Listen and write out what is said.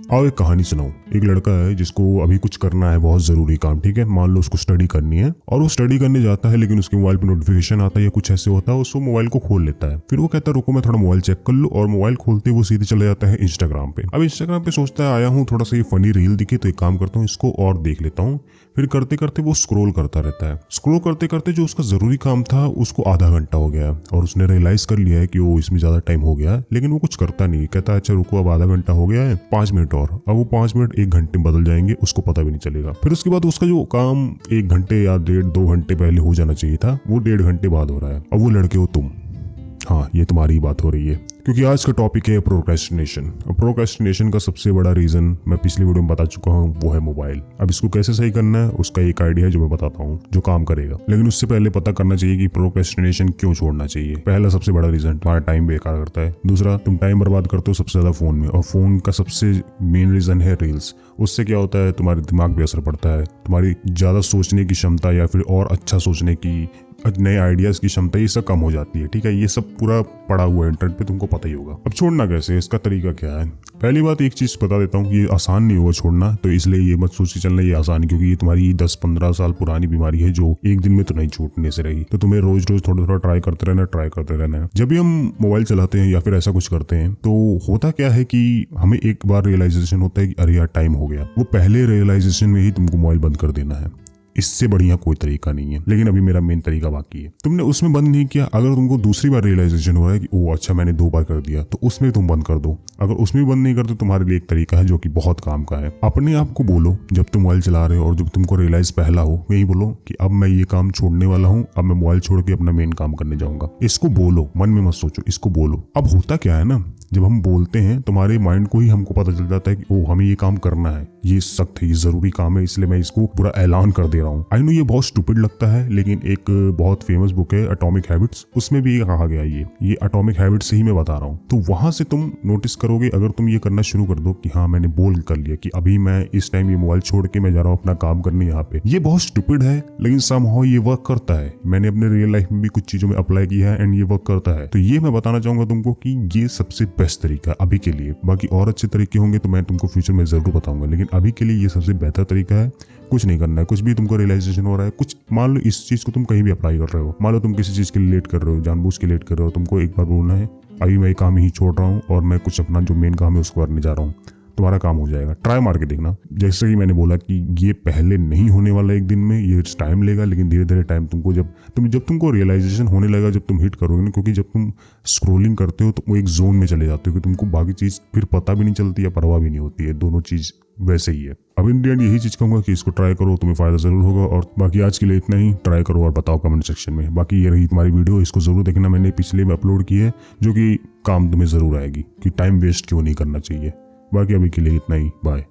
आओ एक कहानी सुनाऊं। एक लड़का है जिसको अभी कुछ करना है, बहुत जरूरी काम, ठीक है। मान लो उसको स्टडी करनी है और वो स्टडी करने जाता है, लेकिन उसके मोबाइल पे नोटिफिकेशन आता है या कुछ ऐसे होता है, उसको मोबाइल को खोल लेता है। फिर वो कहता है रुको मैं थोड़ा मोबाइल चेक कर लूं, और मोबाइल खोलते ही वो सीधे चले जाता है इंस्टाग्राम पे। अब इंस्टाग्राम पे सोचता है आया हूँ, थोड़ा सा ये फनी रील दिखी तो एक काम करता हूँ इसको और देख लेता हूँ। फिर करते करते वो स्क्रॉल करता रहता है। स्क्रॉल करते करते जो उसका जरूरी काम था उसको आधा घंटा हो गया और उसने रियलाइज कर लिया है कि वो इसमें ज्यादा टाइम हो गया है, लेकिन वो कुछ करता नहीं। कहता है अच्छा रुको अब आधा घंटा हो गया है, 5 मिनट और। अब वो 5 मिनट 1 घंटे में बदल जाएंगे, उसको पता भी नहीं चलेगा। फिर उसके बाद उसका जो काम 1 घंटे या 1.5-2 घंटे पहले हो जाना चाहिए था, वो 1.5 घंटे बाद हो रहा है। अब वो लड़के हो तुम, हाँ ये तुम्हारी बात हो रही है, क्योंकि आज का टॉपिक है प्रोक्रेस्टिनेशन। प्रोक्रेस्टिनेशन का सबसे बड़ा रीजन मैं पिछली वीडियो में बता चुका हूँ, वो है मोबाइल। अब इसको कैसे सही करना है उसका एक आइडिया है जो मैं बताता हूँ, जो काम करेगा। लेकिन उससे पहले पता करना चाहिए कि प्रोक्रेस्टिनेशन क्यों छोड़ना चाहिए। पहला सबसे बड़ा रीजन तुम्हारा टाइम बेकार करता है। दूसरा, तुम टाइम बर्बाद करते हो सबसे ज्यादा फोन में, और फोन का सबसे मेन रीजन है रील्स। उससे क्या होता है, तुम्हारे दिमाग पे असर पड़ता है, तुम्हारी ज्यादा सोचने की क्षमता या फिर और अच्छा सोचने की, नए आइडियाज की क्षमता, ये सब कम हो जाती है। ठीक है, ये सब पूरा पड़ा हुआ है इंटरनेट पे, तुमको पता ही होगा। अब छोड़ना कैसे, इसका तरीका क्या है। पहली बात एक चीज बता देता हूँ, ये आसान नहीं होगा छोड़ना, तो इसलिए ये मत सोच के चलना ये आसान है, क्योंकि ये तुम्हारी 10-15 साल पुरानी बीमारी है जो एक दिन में तो नहीं छूटने से रही। तो तुम्हें रोज रोज थोड़ा थोड़ा ट्राई करते रहना है। जब भी हम मोबाइल चलाते हैं या फिर ऐसा कुछ करते हैं, तो होता क्या है कि हमें एक बार रियलाइजेशन होता है कि अरे यार टाइम हो गया। वो पहले रियलाइजेशन में ही तुमको मोबाइल बंद कर देना है। इससे बढ़िया कोई तरीका नहीं है, लेकिन अभी मेरा मेन तरीका बाकी है। तुमने उसमें बंद नहीं किया, अगर तुमको दूसरी बार रियलाइजेशन हो रहा है कि ओ अच्छा मैंने 2 बार कर दिया, तो उसमें तुम बंद कर दो। अगर उसमें बंद नहीं करते, तुम्हारे लिए एक तरीका है जो कि बहुत काम का है। अपने आप को बोलो जब तुम मोबाइल चला रहे हो और जब तुमको रियलाइज पहला हो, यही बोलो कि अब मैं ये काम छोड़ने वाला हूँ, अब मैं मोबाइल छोड़ के अपना मेन काम करने जाऊंगा। इसको बोलो, मन में मत सोचो, इसको बोलो। अब होता क्या है ना, जब हम बोलते हैं तुम्हारे माइंड को ही हमको पता चल जाता है कि ओ हमें ये काम करना है, ये सख्त है, ये जरूरी काम है, इसलिए मैं इसको पूरा ऐलान कर दे रहा हूँ। आई नो ये बहुत स्टूपिड लगता है, लेकिन एक बहुत फेमस बुक है एटॉमिक हैबिट्स, उसमें भी ये कहा गया है। ये एटॉमिक हैबिट्स से ही मैं बता रहा हूँ। तो वहां से तुम नोटिस करोगे, अगर तुम ये करना शुरू कर दो कि हाँ मैंने बोल कर लिया कि अभी मैं इस टाइम ये मोबाइल छोड़ के मैं जा रहा हूँ अपना काम करने यहाँ पे। ये बहुत स्टूपिड है, लेकिन समहाउ ये वर्क करता है। मैंने अपने रियल लाइफ में भी कुछ चीजों में अप्लाई किया है एंड ये वर्क करता है। तो ये मैं बताना चाहूंगा तुमको कि ये सबसे बेस्ट तरीका अभी के लिए। बाकी और अच्छे तरीके होंगे तो मैं तुमको फ्यूचर में जरूर बताऊंगा, लेकिन अभी के लिए ये सबसे बेहतर तरीका है। कुछ नहीं करना है, कुछ भी तुमको रियलाइजेशन हो रहा है, कुछ मान लो इस चीज को तुम कहीं भी अप्लाई कर रहे हो, मान लो तुम किसी चीज के लिए लेट कर रहे हो, जानबूझ के लेट कर रहे हो, तुमको एक बार बोलना है अभी मैं ये काम ही छोड़ रहा हूँ और मैं कुछ अपना जो मेन काम है उसको करने जा रहा हूँ, तुम्हारा काम हो जाएगा। ट्राई मार के देखना। जैसे कि मैंने बोला कि ये पहले नहीं होने वाला एक दिन में, ये टाइम लेगा, लेकिन धीरे धीरे टाइम तुमको जब तुमको रियलाइजेशन होने लगा, जब तुम हिट करोगे ना, क्योंकि जब तुम स्क्रोलिंग करते हो तो वो एक जोन में चले जाते हो कि तुमको बाकी चीज फिर पता भी नहीं चलती या परवाह भी नहीं होती है, दोनों चीज वैसे ही है। अब इन द एंड यही चीज कहूंगा कि इसको ट्राई करो, तुम्हें फायदा जरूर होगा। और बाकी आज के लिए इतना ही, ट्राई करो और बताओ कमेंट सेक्शन में। बाकी ये रही तुम्हारी वीडियो, इसको जरूर देखना, मैंने पिछले में अपलोड की है, जो कि काम तुम्हें जरूर आएगी कि टाइम वेस्ट क्यों नहीं करना चाहिए। बाकी अभी के लिए इतना ही, बाय।